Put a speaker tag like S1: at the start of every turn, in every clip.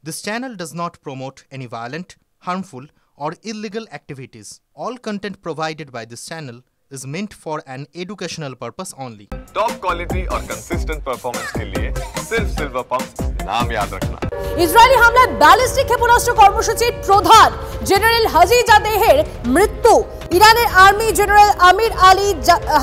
S1: This channel does not promote any violent, harmful, or illegal activities. All content provided by this channel is meant for an educational purpose only.
S2: Top quality और consistent performance के लिए सिर्फ silver pump नाम याद रखना।
S3: Israeli হামলায় ballistic ক্ষেপণাস্ত্র কর্মসূচির প্রধান জেনারেল হাজিজাদেহের মৃত্যু। ইরানের আর্মি জেনারেল আমির আলী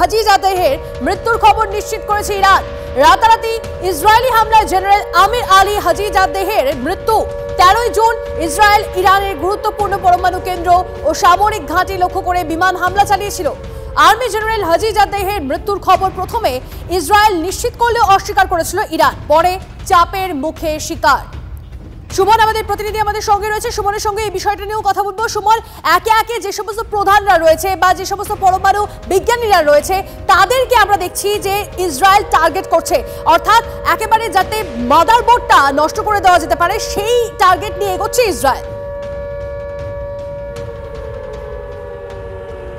S3: হাজিজাদেহের মৃত্যুর খবর নিশ্চিত করেছে ইরান। রাতারাতি ইসরায়েলি হামলায় জেনারেল আমির আলী হাজিজাদেহের মৃত্যু। 13 জুন ইসরায়েল ইরানের গুরুত্বপূর্ণ পরমাণু কেন্দ্র ও সামরিক ঘাঁটি লক্ষ্য করে বিমান হামলা চালিয়েছিল। আর্মি জেনারেল হাজিজাদেহের মৃত্যুর খবর প্রথমে ইসরায়েল নিশ্চিত করলেও অস্বীকার করেছিল ইরান, পরে চাপের মুখে স্বীকার। সুমন আমাদের প্রতিনিধি আমাদের সঙ্গে রয়েছে, সুমনের সঙ্গে এই বিষয়টা নিয়েও কথা বলবো। সুমন, একে একে যে সমস্ত প্রধানরা রয়েছে বা যে সমস্ত পরমাণু বিজ্ঞানীরা রয়েছে তাদেরকে আমরা দেখছি যে ইসরায়েল টার্গেট করছে, অর্থাৎ একেবারে যাতে মাদারবোর্ডটা নষ্ট করে দেওয়া যেতে পারে সেই টার্গেট নিয়ে এগোচ্ছে ইসরায়েল।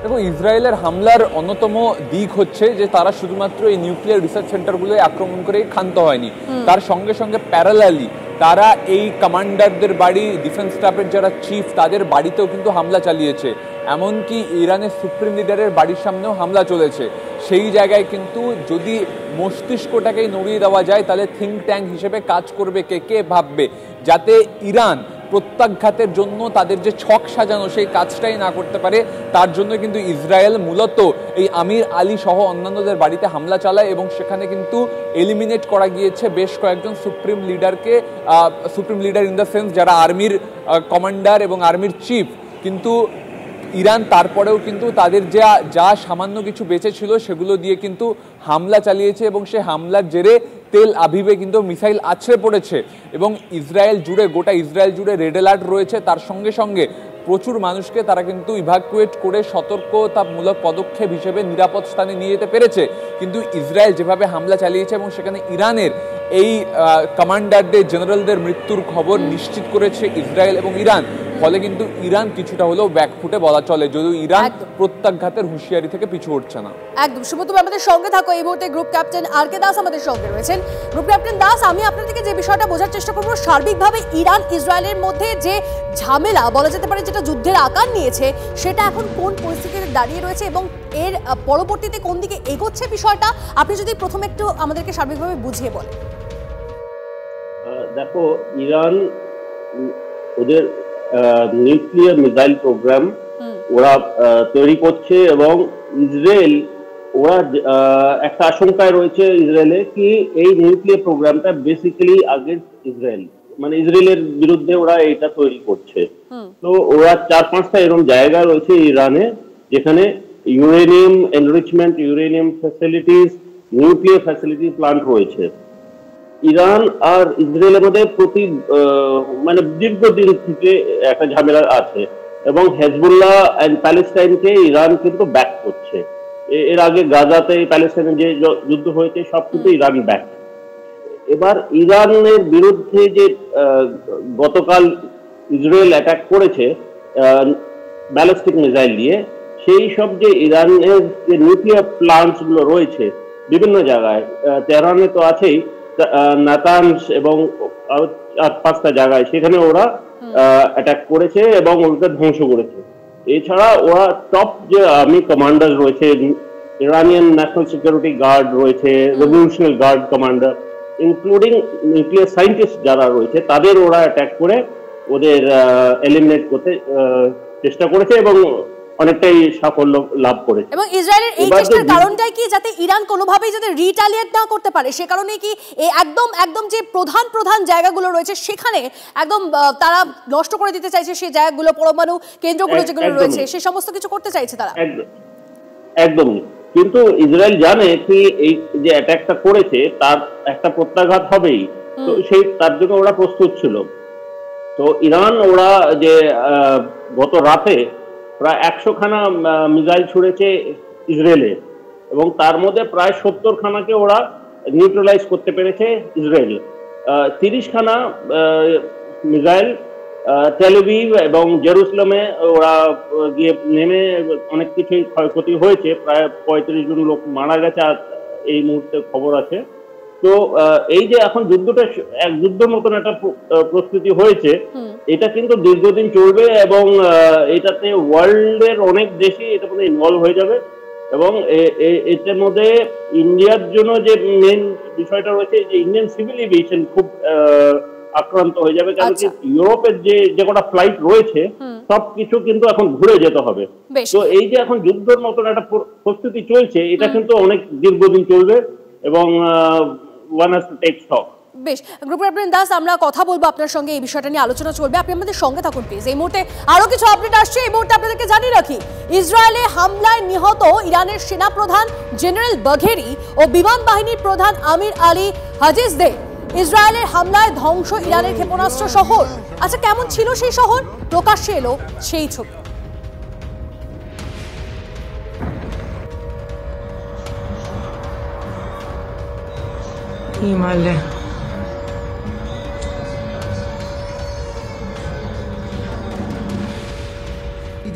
S4: দেখো, ইসরায়েলের হামলার অন্যতম দিক হচ্ছে যে তারা শুধুমাত্র এই নিউক্লিয়ার রিসার্চ সেন্টারগুলোই আক্রমণ করে ক্ষান্ত হয়নি, তার সঙ্গে সঙ্গে প্যারালালি তারা এই কমান্ডারদের বাড়ি, ডিফেন্স স্টাফের যারা চিফ তাদের বাড়িতেও কিন্তু হামলা চালিয়েছে। এমনকি ইরানের সুপ্রিম লিডারের বাড়ির সামনেও হামলা চলেছে। সেই জায়গায় কিন্তু যদি মস্তিষ্কটাকেই নড়িয়ে দেওয়া যায় তাহলে থিঙ্ক ট্যাঙ্ক হিসেবে কাজ করবে কে ভাববে যাতে ইরান প্রত্যাঘাতের জন্য তাদের যে ছক সাজানো সেই কাজটাই না করতে পারে। তার জন্য কিন্তু ইসরায়েল মূলত এই আমির আলী সহ অন্যান্যদের বাড়িতে হামলা চালায় এবং সেখানে কিন্তু এলিমিনেট করা গিয়েছে বেশ কয়েকজন সুপ্রিম লিডারকে, supreme leader in the sense যারা আর্মির কমান্ডার এবং আর্মির চিফ। কিন্তু ইরান তারপরেও কিন্তু তাদের যা সামান্য কিছু বেঁচে ছিল সেগুলো দিয়ে কিন্তু হামলা চালিয়েছে এবং সে হামলার জেরে তেল আভিভে কিন্তু মিসাইল আছড়ে পড়েছে এবং ইসরায়েল জুড়ে, গোটা ইসরায়েল জুড়ে রেড অ্যালার্ট রয়েছে। তার সঙ্গে সঙ্গে প্রচুর মানুষকে তারা কিন্তু ইভাকুয়েট করে সতর্কতামূলক পদক্ষেপ হিসেবে নিরাপদ স্থানে নিয়ে যেতে পেরেছে। কিন্তু ইসরায়েল যেভাবে হামলা চালিয়েছে এবং সেখানে ইরানের এই কমান্ডারদের, জেনারেলদের মৃত্যুর খবর নিশ্চিত করেছে ইসরায়েল এবং ইরান, ফলে কিন্তু ইরান কিছুটা হলেও ব্যাকফুটে বলা চলে, যদিও ইরান প্রত্যাঘাতের হুঁশিয়ারি থেকে পিছু হচ্ছে না।
S3: একদম শুভ, তুমি আমাদের সঙ্গে থাকো। এই মুহূর্তে গ্রুপ ক্যাপ্টেন আর কে দাস আমাদের সঙ্গে রয়েছেন। গ্রুপ ক্যাপ্টেন দাস, আমি আপনার থেকে যে বিষয়টা বোঝার চেষ্টা করবো, সার্বিকভাবে ইরান ইসরায়েলের মধ্যে যে ঝামেলা বলা যেতে পারে, যেটা যুদ্ধের আকার নিয়েছে, সেটা এখন কোন পরিস্থিতিতে দাঁড়িয়ে রয়েছে এবং এর পরবর্তীতে কোন দিকে এগোচ্ছে বিষয়টা আপনি যদি প্রথমে একটু আমাদেরকে সার্বিকভাবে বুঝিয়ে বলেন।
S5: দেখো, ইরান ওদের নিউক্লিয়ার মিসাইল প্রোগ্রাম ওরা তৈরি করছে এবং ইসরায়েল, ওরা একটা আশঙ্কায় রয়েছে ইসরায়েলে কি এই নিউক্লিয়ার প্রোগ্রামটা বেসিক্যালি আগেন্স্ট ইসরায়েল, মানে ইসরায়েলের বিরুদ্ধে ওরা এটা তৈরি করছে। তো ওরা 4-5টা এরকম জায়গা রয়েছে ইরানে যেখানে uranium enrichment, uranium facilities, nuclear facility plant রয়েছে। ইরান আর ইসরায়েলের মধ্যে মানে দীর্ঘদিন থেকে একটা ঝামেলা আছে এবং হেজবুল্লাহ এন্ড প্যালেস্টাইনকে ইরান কিন্তু ব্যাক করছে। এর আগে গাজাতে প্যালেস্টাইনের যে যুদ্ধ হয়েছে সব কিন্তু ইরান ব্যাক। এবার ইরানের বিরুদ্ধে যে গতকাল ইসরায়েল অ্যাটাক করেছে ব্যালিস্টিক মিসাইল দিয়ে, সেই সব যে ইরানের যে নিউক্লিয়ার প্লান্টস গুলো রয়েছে বিভিন্ন জায়গায়, তেহরানে তো আছেই, নাতানস এবং 4-5টা জায়গায়, সেখানে ওরা অ্যাটাক করেছে এবং ওকে ধ্বংস করেছে। এছাড়া ওরা টপ যে আর্মি কমান্ডার রয়েছে, ইরানিয়ান ন্যাশনাল সিকিউরিটি গার্ড রয়েছে, revolutionary guard commander, including nuclear scientist যারা রয়েছে, তাদের ওরা অ্যাটাক করে ওদের এলিমিনেট করতে চেষ্টা করেছে এবং অনেকটাই সাফল্য লাভ করেছে।
S3: এবং ইসরায়েলের এই চেষ্টার কারণটাই কি যাতে ইরান কোনোভাবেই যাতে রিটালিয়েট না করতে পারে, সে কারণে কি এই একদম যে প্রধান জায়গাগুলো রয়েছে সেখানে একদম তারা নষ্ট করে দিতে চাইছে, সেই জায়গাগুলো, পরমাণু কেন্দ্রগুলো যেগুলো রয়েছে সেই সমস্ত কিছু করতে চাইছে তারা?
S5: একদমই। কিন্তু ইসরায়েল জানে কি এই যে অ্যাটাকটা করেছে তার একটা প্রত্যাঘাত হবেই, তো সেই তার জন্য ওরা প্রস্তুত ছিল। তো ইরান ওরা যে গত রাতে প্রায় 100খানা মিসাইল ছুড়েছে ইসরায়েলে এবং তার মধ্যে প্রায় 70খানাকে ওরা নিউট্রালাইজ করতে পেরেছে ইসরায়েল। 30খানা মিসাইল তেল আভিভ এবং জেরুসালেমে ওরা গিয়ে নেমে অনেক কিছুই ক্ষয়ক্ষতি হয়েছে, প্রায় 35 জন লোক মারা গেছে এই মুহূর্তে খবর আছে। তো এই যে এখন যুদ্ধটা এক যুদ্ধের মতন একটা প্রস্তুতি হয়েছে, এটা কিন্তু দীর্ঘদিন চলবে এবং এটাতে ওয়ার্ল্ডের অনেক দেশই এটা মধ্যে ইনভলভ হয়ে যাবে এবং এটার মধ্যে ইন্ডিয়ার জন্য যে মেন বিষয়টা রয়েছে যে ইন্ডিয়ান সিভিল এভিয়েশন খুব আক্রান্ত হয়ে যাবে, কারণ কি ইউরোপের যে কটা ফ্লাইট রয়েছে সবকিছু কিন্তু এখন ঘুরে যেতে হবে। তো এই যে এখন যুদ্ধের মতন একটা প্রস্তুতি চলছে, এটা কিন্তু অনেক দীর্ঘদিন চলবে এবং one has to take stock.
S3: বেশ, গ্রুপ ক্যাপ্টেন দাস, আমরা কথা বলবো আপনার সঙ্গে, এই বিষয়টা নিয়ে আলোচনা চলবে, আপনি আমাদের সঙ্গে থাকুন প্লিজ। এই মুহূর্তে আরো কিছু আপডেট আসছে, এই মুহূর্তে আপনাদেরকে জানিয়ে রাখি, ইসরায়েলে হামলায় নিহত ইরানের সেনাপ্রধান জেনারেল বাঘেরি ও বিমান বাহিনীর প্রধান আমির আলী হাজিজদে। ইসরায়েলের হামলায় ধ্বংস ইরানের ক্ষেপণাস্ত্র শহর। আচ্ছা, কেমন ছিল সেই শহর? প্রকাশ্যে এলো সেই ছবি।
S6: Himalaya.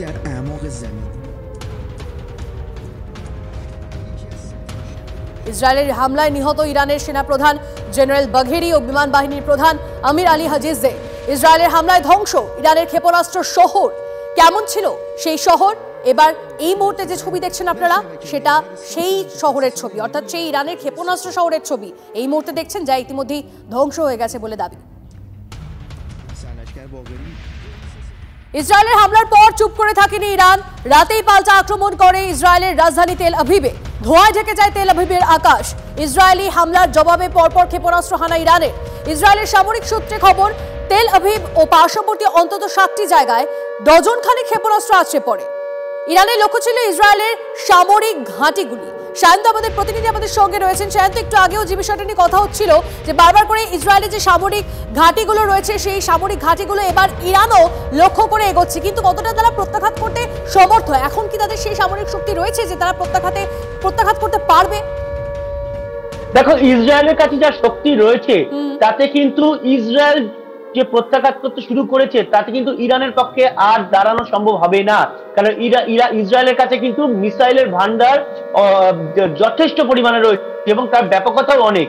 S7: در اعماق زمین
S3: ইসরায়েলের হামলায় নিহত ইরানের সেনাপ্রধান জেনারেল বাঘেরি ও বিমান বাহিনীর প্রধান আমির আলী হাজিজদে। ইসরায়েলের হামলায় ধ্বংস ইরানের ক্ষেপণাস্ত্র শহর। কেমন ছিল সেই শহর? এবার এই মুহূর্তে যে ছবি দেখছেন আপনারা, সেটা সেই শহরের ছবি, অর্থাৎ সেই ইরানের ক্ষেপণাস্ত্র শহরের ছবি এই মুহূর্তে দেখছেন, যা ইতিমধ্যেই ধ্বংস হয়ে গেছে বলে দাবি। ইসরায়েলের হামলার পর চুপ করে থাকেনি ইরান। রাতেই পাল্টা আক্রমণ করে ইসরায়েলের রাজধানী তেল আভিভে। ধোঁয়ায় ঢেকে যায় তেল আভিভের আকাশ। ইসরায়েলি হামলার জবাবে পরপর ক্ষেপণাস্ত্র হানা ইরানের। ইসরায়েলের সামরিক সূত্রে খবর, তেল আভিভ ও পার্শ্ববর্তী অন্তত 7টি জায়গায় ডজনখানেক ক্ষেপণাস্ত্র আছড়ে পড়ে। ইরানের লক্ষ্য ছিল ইসরায়েলের সামরিক ঘাঁটিগুলি। শায়ন্ত আমাদের প্রতিনিধি আমাদের সঙ্গে রয়েছেন। শায়ন্ত, একটু আগেও যে বিষয়টা নিয়ে কথা হচ্ছিল যে বারবার করে ইসরায়েলের যে সামরিক ঘাঁটিগুলো রয়েছে, সেই সামরিক ঘাঁটিগুলো এবার ইরানও লক্ষ্য করে এগোচ্ছে, কিন্তু কতটা তারা প্রত্যাঘাত করতে সমর্থ? এখন কি তাদের সেই সামরিক শক্তি রয়েছে যে তারা প্রত্যাঘাত করতে পারবে?
S8: দেখো, ইসরায়েলের কাছে যা শক্তি রয়েছে তাতে কিন্তু ইসরায়েল যে প্রত্যাঘাত করতে শুরু করেছে তাতে কিন্তু ইরানের পক্ষে আর দাঁড়ানো সম্ভব হবে না, কারণ ইসরায়েলের কাছে কিন্তু মিসাইলের ভান্ডার যথেষ্ট পরিমাণে রয়েছে এবং তার ব্যাপকতাও অনেক।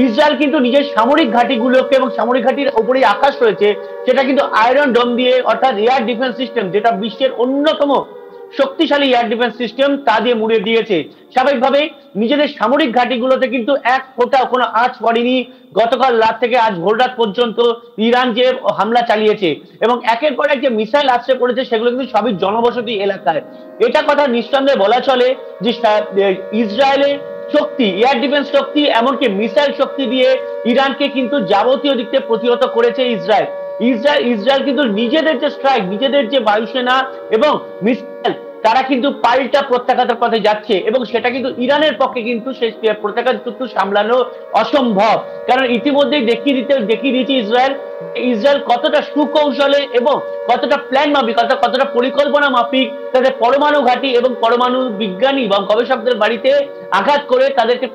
S8: ইসরায়েল কিন্তু নিজের সামরিক ঘাঁটিগুলোকে এবং সামরিক ঘাঁটির উপরে আকাশ রয়েছে সেটা কিন্তু আয়রন ডোম দিয়ে, অর্থাৎ এয়ার ডিফেন্স সিস্টেম, যেটা বিশ্বের অন্যতম শক্তিশালী এয়ার ডিফেন্স সিস্টেম, তা দিয়ে মুড়ে দিয়েছে। স্বাভাবিকভাবে নিজেদের সামরিক ঘাঁটিগুলোতে কিন্তু এক ফোঁটা কোনো আঁচ পড়েনি। গতকাল রাত থেকে আজ ভোর রাত পর্যন্ত ইরান যে হামলা চালিয়েছে এবং একের পর এক যে মিসাইল আছড়ে পড়েছে সেগুলো কিন্তু সবই জনবসতি এলাকায়। এটা কথা নিঃসন্দেহে বলা চলে যে ইসরায়েলের শক্তি, এয়ার ডিফেন্স শক্তি, এমনকি মিসাইল শক্তি দিয়ে ইরানকে কিন্তু যাবতীয় দিক থেকে প্রতিহত করেছে ইসরায়েল কিন্তু নিজেদের যে স্ট্রাইক, নিজেদের যে বায়ুসেনা এবং মিসাইল, তারা কিন্তু পাল্টা প্রত্যাঘাতের পথে যাচ্ছে এবং সেটা কিন্তু ইরানের পক্ষে কিন্তু সেই প্রত্যাঘাত কিন্তু সামলানো অসম্ভব, কারণ ইতিমধ্যেই দেখিয়ে দিয়েছে ইসরায়েল কতটা সুকৌশলে এবং কতটা প্ল্যান মাফিক, কতটা পরিকল্পনা মাফিক তাদের পরমাণু ঘাঁটি এবং পরমাণু বিজ্ঞানী বা গবেষকদের বাড়িতে আঘাত করে তাদেরকে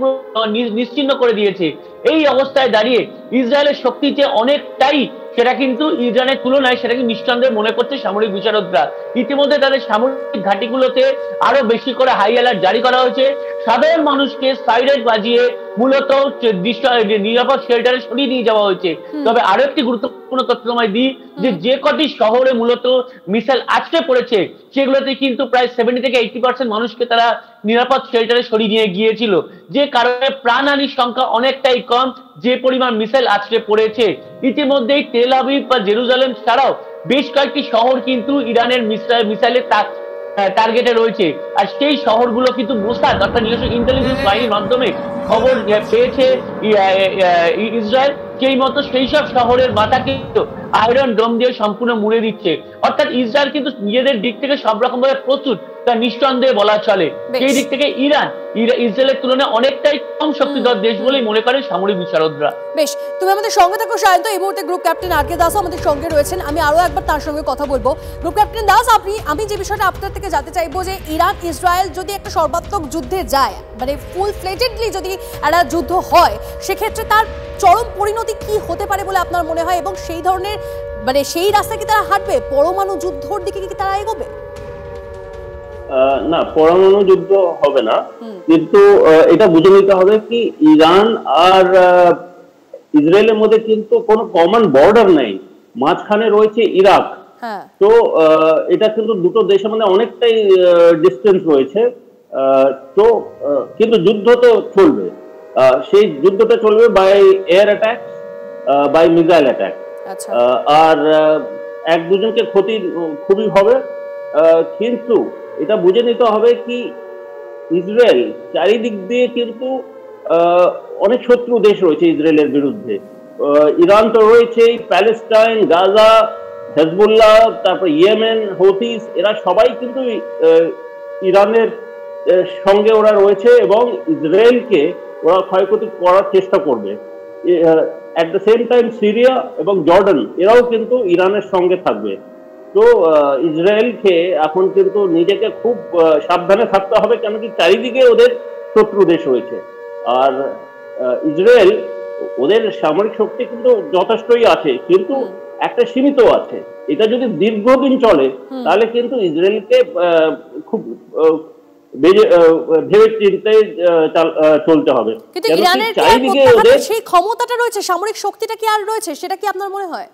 S8: নিশ্চিহ্ন করে দিয়েছে। এই অবস্থায় দাঁড়িয়ে ইসরায়েলের শক্তি যে অনেকটাই, সেটা কিন্তু ইরানের তুলনায় সেটাকে নিঃসন্দেহে মনে করছে সামরিক বিশারদরা। ইতিমধ্যে তাদের সামরিক ঘাঁটিগুলোতে আরো বেশি করে হাই অ্যালার্ট জারি করা হয়েছে। সাধারণ মানুষকে সাইরেন বাজিয়ে মূলত নিরাপদ শেল্টারে সরিয়ে নিয়ে যাওয়া হয়েছে। তবে আরো একটি গুরুত্বপূর্ণ তথ্য তোমায় দিই, যে কটি শহরে মূলত মিসাইল আছড়ে পড়েছে সেগুলোতে কিন্তু প্রায় 70 থেকে 80% মানুষকে তারা নিরাপদ শেল্টারে সরিয়ে নিয়ে গিয়েছিল, যে কারণে প্রাণহানির সংখ্যা অনেকটাই কম যে পরিমাণ মিসাইল আছড়ে পড়েছে। ইতিমধ্যেই তেল আভিভ বা জেরুজালেম ছাড়াও বেশ কয়েকটি শহর কিন্তু ইরানের মিসাইলের টার্গেটে রয়েছে, আর সেই শহরগুলো কিন্তু মোসাদ অর্থাৎ নিজস্ব ইন্টেলিজেন্স বাহিনীর মাধ্যমে খবর পেয়েছে ইসরায়েল। সেই মতো সেই সব শহরের মাথা কিন্তু আয়রন ডোম দিয়ে সম্পূর্ণ মুড়ে দিচ্ছে। অর্থাৎ ইসরায়েল কিন্তু নিজেদের দিক থেকে সব রকম ভাবে প্রস্তুত, তা নিঃসন্দেহে বলা চলে। সেই দিক থেকে ইরান ইসরায়েলের তুলনায় অনেকটাই কম শক্তিধর দেশ বলেই মনে করেন সামরিক বিশারদরা।
S3: বেশ, তুমি আমাদের সঙ্গে থাকো শায়ন্ত। এই মুহূর্তে গ্রুপ ক্যাপ্টেন আর.কে দাস আমাদের সঙ্গে রয়েছেন, আমি আরো একবার তার সঙ্গে কথা বলবো। গ্রুপ ক্যাপ্টেন দাস, আমি যে বিষয়টা আপনার থেকে জানতে চাইবো যে ইরান ইসরায়েল যদি একটা সর্বাত্মক যুদ্ধে যায়, মানে ফুল ফ্লেজেডলি যদি একটা যুদ্ধ হয়, সেক্ষেত্রে তার চরম পরিণতি কি হতে পারে বলে আপনার মনে হয়, এবং সেই ধরনের সেই রাস্তায় কি তারা হাঁটবে? পরমাণু যুদ্ধর দিকে কি তারা এগোবে?
S5: না, পরমাণু যুদ্ধ হবে না, কিন্তু এটা বুঝে নিতে হবে কি ইরান আর ইসরায়েলের মধ্যে কিন্তু কোনো কমন বর্ডার নেই, মাঝখানে রয়েছে ইরাক। তো এটা কিন্তু দুটো দেশের মধ্যে অনেকটাই ডিস্টেন্স রয়েছে। তো কিন্তু যুদ্ধ তো চলবে, সেই যুদ্ধটা চলবে by air attack, by missile attack. আর এক দুজনকে ক্ষতি খুবই হবে, কিন্তু এটা বুঝে নিতে হবে কি ইসরায়েল চারিদিক দিয়ে কিন্তু অনেক শত্রু দেশ রয়েছে ইসরায়েলের বিরুদ্ধে। ইরান তো রয়েছেই, প্যালেস্টাইন, গাজা, হেজবুল্লাহ, তারপর ইয়েমেন, হুথিস, এরা সবাই কিন্তু ইরানের সঙ্গে ওরা রয়েছে এবং ইসরায়েলকে ওরা ক্ষয়ক্ষতি করার চেষ্টা করবে। At the same time Syria এবং জর্ডান এরাও কিন্তু ইরানের সঙ্গে থাকবে। তো ইসরায়েলকে এখন কিন্তু নিজেকে খুব সাবধানে থাকতে হবে, কেন কি চারিদিকে ওদের শত্রু দেশ রয়েছে। আর ইসরায়েল ওদের সামরিক শক্তি কিন্তু যথেষ্টই আছে, কিন্তু একটা সীমিত আছে। এটা যদি দীর্ঘদিন চলে তাহলে কিন্তু ইসরায়েলকে খুব ভেবে চিন্তে চলতে হবে।
S3: কিন্তু ইরানের সেই ক্ষমতাটা রয়েছে, সামরিক শক্তিটা কি আর রয়েছে, সেটা কি আপনার মনে হয়?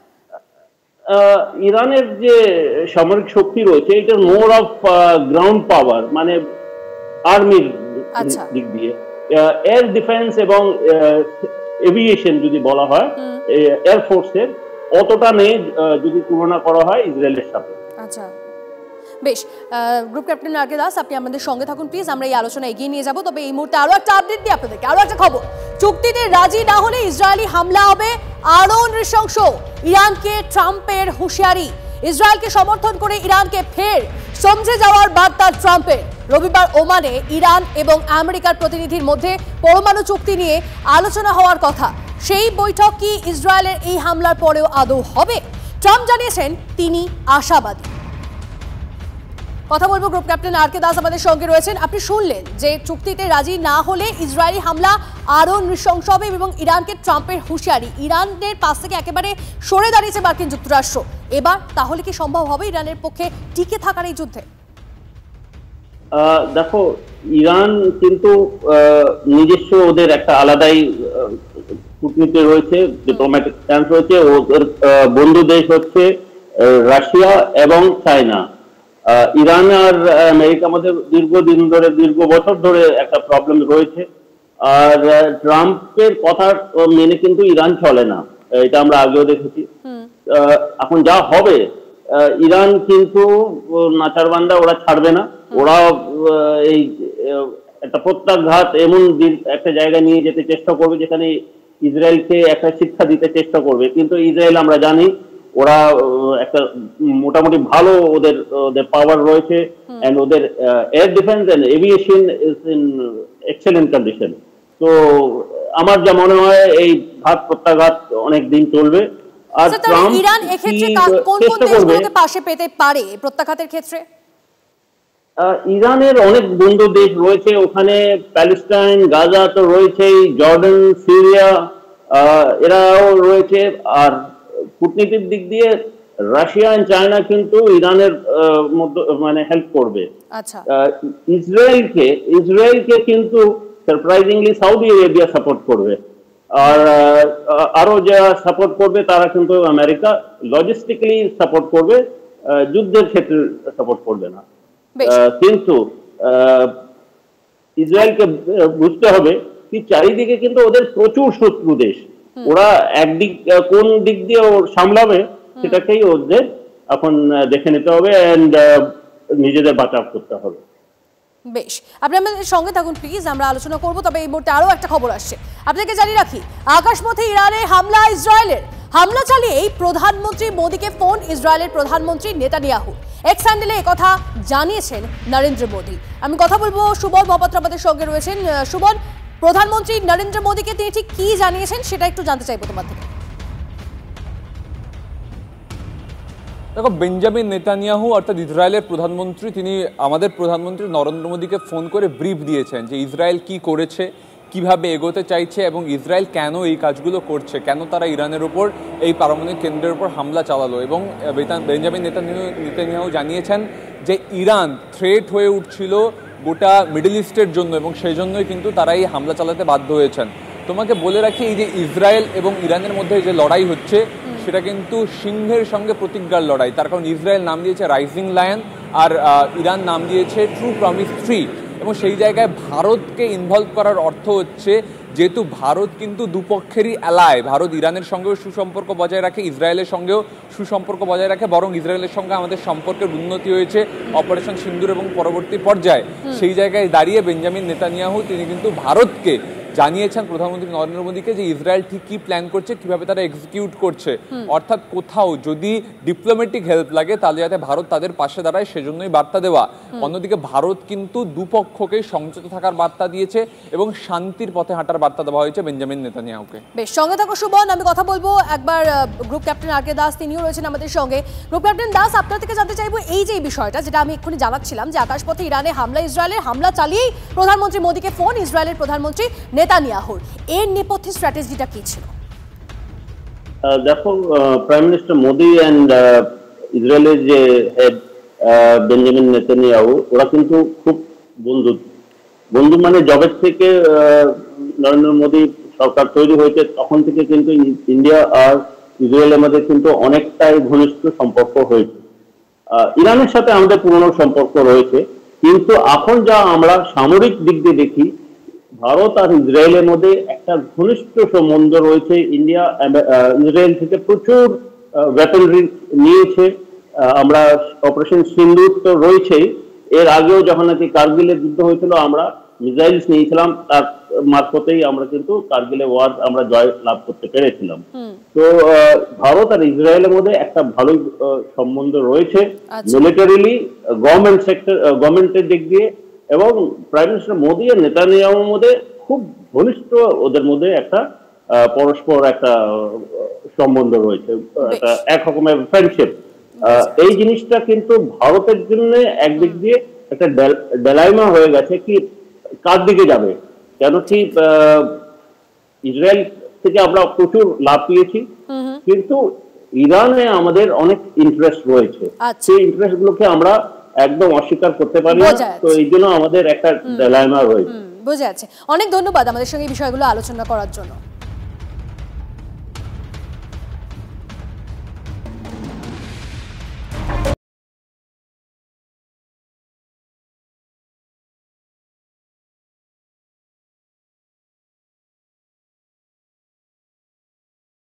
S5: ইরানের যে সামরিক শক্তি রয়েছে এটা মোর অফ গ্রাউন্ড পাওয়ার, মানে আর্মির দিক দিয়ে, এয়ার ডিফেন্স এবং এভিয়েশন যদি বলা হয় এয়ার ফোর্সের অতটা নেই যদি তুলনা করা হয় ইসরায়েলের সাথে।
S3: আচ্ছা, বেশ। গ্রুপ ক্যাপ্টেন আর কে দাস, আপনি আমাদের সঙ্গে থাকুন প্লিজ, আমরা এই আলোচনা এগিয়ে নিয়ে যাব। তবে এই মুহূর্তে আরো একটা আপডেট দিই আপনাদেরকে, আরো একটা খবর। চুক্তিতে রাজি না হলে ইসরায়েলি হামলা হবে আরো নৃশংস, ইরানকে ট্রাম্পের হুঁশিয়ারি। ইসরায়েলকে সমর্থন করে ইরানকে ফের সমঝে যাওয়ার বার্তা ট্রাম্পের। রবিবার ওমানে ইরান এবং আমেরিকার প্রতিনিধির মধ্যে পরমাণু চুক্তি নিয়ে আলোচনা হওয়ার কথা। সেই বৈঠক কি ইসরায়েলের এই হামলার পরেও আদৌ হবে? ট্রাম্প জানিয়েছেন তিনি আশাবাদী। কথা বলবো, গ্রুপ ক্যাপ্টেন আর কে দাস আমাদের সঙ্গে রয়েছেন। আপনি শুনলেন যে চুক্তিতে রাজি না হলে ইসরায়েলি হামলা আরো নৃশংস হবে এবং ইরানকে ট্রাম্পের হুঁশিয়ারি। ইরানের পাশ থেকে একেবারে সরে দাঁড়িয়েছে মার্কিন যুক্তরাষ্ট্র। এবার তাহলে কি সম্ভব হবে ইরানের পক্ষে টিকে থাকার এই যুদ্ধে?
S5: দেখো, ইরান কিন্তু নিজস্ব ওদের একটা আলাদাই কূটনীতি রয়েছে, ডিপ্লোম্যাটিক স্ট্যান্স রয়েছে। ওদের বন্ধু দেশ হচ্ছে রাশিয়া এবং চায়না। ইরান আর আমেরিকার মধ্যে দীর্ঘদিন ধরে, দীর্ঘ বছর ধরে একটা প্রবলেম রয়েছে। আর ট্রাম্পের কথা মেনে কিন্তু ইরান চলে না, এটা আমরা আগেও দেখেছি। এখন যা হবে, ইরান কিন্তু নাচারবান্দা ওরা ছাড়বে না। ওরা এই একটা প্রত্যাঘাত এমন একটা জায়গায় নিয়ে যেতে চেষ্টা করবে যেখানে ইসরায়েলকে একটা শিক্ষা দিতে চেষ্টা করবে। কিন্তু ইসরায়েল আমরা জানি ওরা একটা মোটামুটি ভালো ওদের পাওয়ার রয়েছে, এন্ড ওদের air defence and aviation is in excellent condition. তো আমার যা মনে হয় এই ঘাত প্রত্যাঘাত অনেক দিন চলবে। আর ট্রাম্প
S3: ইরান এক্ষেত্রে কোন কোন দেশগুলোকে পাশে পেতে পারে প্রত্যাঘাতের ক্ষেত্রে?
S5: ইরানের অনেক বন্ধু দেশ রয়েছে ওখানে, প্যালেস্টাইন, গাজা তো রয়েছেই, জর্ডান, সিরিয়া এরাও রয়েছে। আর কূটনীতির দিক দিয়ে রাশিয়া এন্ড চায়না কিন্তু ইরানের মধ্যে মানে হেল্প করবে।
S3: আচ্ছা,
S5: ইসরায়েলকে কিন্তু সারপ্রাইজিংলি সৌদি আরবিয়া সাপোর্ট করবে। আর আরো যারা সাপোর্ট করবে তারা কিন্তু আমেরিকা লজিস্টিক্যালি সাপোর্ট করবে, যুদ্ধের ক্ষেত্রে সাপোর্ট করবে না। কিন্তু ইসরায়েলকে বুঝতে হবে কি চারিদিকে কিন্তু ওদের প্রচুর শত্রু দেশ। ওরা একদিক কোন দিক দিয়ে সামলাবে সেটাকেই ওদের এখন দেখে নিতে হবে এন্ড নিজেদের বাঁচাও করতে হবে।
S3: বেশ, আপনি আমাদের সঙ্গে থাকুন প্লিজ, আমরা আলোচনা করব। তবে এই মুহূর্তে আরো একটা খবর আসছে, আপনাকে জানিয়ে রাখি। আকাশপথে ইরানে হামলা, ইসরায়েলের হামলা চালিয়েই প্রধানমন্ত্রী মোদীকে ফোন ইসরায়েলের প্রধানমন্ত্রী নেতানিয়াহু। এক্স হ্যান্ডেলে একথা জানিয়েছেন নরেন্দ্র মোদী। আমি কথা বলবো, সুবল মহাপাত্র আমাদের সঙ্গে রয়েছেন। সুবল, প্রধানমন্ত্রী নরেন্দ্র মোদীকে তিনি ঠিক কি জানিয়েছেন সেটা একটু জানতে চাইবো তোমার থেকে।
S4: দেখো, বেঞ্জামিন নেতানিয়াহু অর্থাৎ ইসরায়েলের প্রধানমন্ত্রী, তিনি আমাদের প্রধানমন্ত্রী নরেন্দ্র মোদীকে ফোন করে ব্রিফ দিয়েছেন যে ইসরায়েল কি করেছে, কিভাবে এগোতে চাইছে এবং ইসরায়েল কেন এই কাজগুলো করছে, কেন তারা ইরানের উপর এই পারমাণবিক কেন্দ্রের উপর হামলা চালালো। এবং বেঞ্জামিন নেতানিয়াহু জানিয়েছেন যে ইরান থ্রেট হয়ে উঠছিল গোটা মিডল ইস্টের জন্য, এবং সেই জন্যই কিন্তু তারা এই হামলা চালাতে বাধ্য হয়েছেন। তোমাকে বলে রাখি, এই যে ইসরায়েল এবং ইরানের মধ্যে যে লড়াই হচ্ছে সেটা কিন্তু সিংহের সঙ্গে প্রতিজ্ঞার লড়াই। তার কারণ ইসরায়েল নাম দিয়েছে রাইজিং লায়ন, আর ইরান নাম দিয়েছে ট্রু প্রমিস 3। এবং সেই জায়গায় ভারতকে ইনভলভ করার অর্থ হচ্ছে, যেহেতু ভারত কিন্তু দুপক্ষেরই অ্যালায়, ভারত ইরানের সঙ্গেও সুসম্পর্ক বজায় রাখে, ইসরায়েলের সঙ্গেও সুসম্পর্ক বজায় রাখে, বরং ইসরায়েলের সঙ্গে আমাদের সম্পর্কের উন্নতি হয়েছে অপারেশন সিন্দুর এবং পরবর্তী পর্যায়ে। সেই জায়গায় দাঁড়িয়ে বেঞ্জামিন নেতানিয়াহু তিনি কিন্তু ভারতকে জানিয়েছেন, প্রধানমন্ত্রী নরেন্দ্র মোদীকে, যে ইসরায়েল ঠিক কি প্ল্যান করছে, কিভাবে তারা এক্সিকিউট করছে। অর্থাৎ কোথাও যদি ডিপ্লোম্যাটিক হেল্প লাগে তাহলে যাতে ভারত তাদের পাশে দাঁড়ায়, সেজন্যই বার্তা দেওয়া। অন্যদিকে ভারত কিন্তু দুপক্ষকেই সংযত থাকার বার্তা দিয়েছে এবং শান্তির পথে হাঁটার বার্তা দেওয়া হয়েছে বেঞ্জামিন নেতানিয়াহুকে।
S3: বেশ, সঙ্গে থাকো সুবন, আমি কথা বলবো একবার গ্রুপ ক্যাপ্টেন আর কে দাস, তিনিও রয়েছেন আমাদের সঙ্গে। গ্রুপ ক্যাপ্টেন দাস, আপনার থেকে জানতে চাইবো এই যে বিষয়টা যেটা আমি এক্ষুনি জানাচ্ছিলাম, যে আকাশপথে ইরানে হামলা, ইসরায়েলের হামলা চালিয়েই প্রধানমন্ত্রী মোদীকে ফোন ইসরায়েলের প্রধানমন্ত্রী নেতানিয়াহুর, এর নেপথ্যে স্ট্র্যাটেজিটা কি ছিল?
S5: দেখো, প্রাইম মিনিস্টার মোদি অ্যান্ড ইসরায়েলের যে হেড বেঞ্জামিন নেতানিয়াহু, ওরা কিন্তু খুব বন্ধু মানে জবের থেকে নরেন্দ্র মোদী সরকার তৈরি হয়েছে তখন থেকে কিন্তু ইন্ডিয়া আর ইসরায়েলের মধ্যে কিন্তু অনেকটাই ঘনিষ্ঠ সম্পর্ক হয়েছে। ইরানের সাথে আমাদের পুরনো সম্পর্ক রয়েছে, কিন্তু এখন যা আমরা সামরিক দিক দিয়ে দেখি, ভারত আর ইসরায়েলের মধ্যে একটা ঘনিষ্ঠ সম্বন্ধ রয়েছে। ইন্ডিয়া ইসরায়েল থেকে প্রচুর ওয়েপনরি নিয়েছে। আমরা অপারেশন সিন্দুর তো রয়েছেই, এর আগেও যখন নাকি কার্গিলের যুদ্ধ হয়েছিল আমরা মিসাইলস নিয়েছিলাম, তার মারফতেই আমরা কিন্তু কার্গিলে ওয়ার আমরা জয় লাভ করতে পেরেছিলাম। তো ভারত আর ইসরায়েলের মধ্যে একটা ভালোই সম্বন্ধ রয়েছে, মিলিটারিলি, গভর্নমেন্ট সেক্টর, গভর্নমেন্টের দিক দিয়ে, এবং প্রাইম মিনিস্টার মোদী আর নেতানিয়াহুর মধ্যে খুব ঘনিষ্ঠ, ওদের মধ্যে একটা পরস্পর একটা সম্বন্ধ রয়েছে, একটা এক রকমের ফ্রেন্ডশিপ। এই জিনিসটা কিন্তু ভারতের জন্য একদিক দিয়ে একটা ডাইলেমা হয়ে গেছে, কি কার দিকে যাবে। কেন কি ইসরায়েল থেকে আমরা প্রচুর লাভ পেয়েছি, কিন্তু ইরানে আমাদের অনেক ইন্টারেস্ট রয়েছে, সেই ইন্টারেস্ট গুলোকে আমরা একদম অস্বীকার করতে পারি না। তো এই জন্য আমাদের একটা ডাইলেমা রয়েছে।
S3: বোঝা যাচ্ছে। অনেক ধন্যবাদ আমাদের সঙ্গে এই বিষয়গুলো আলোচনা করার জন্য।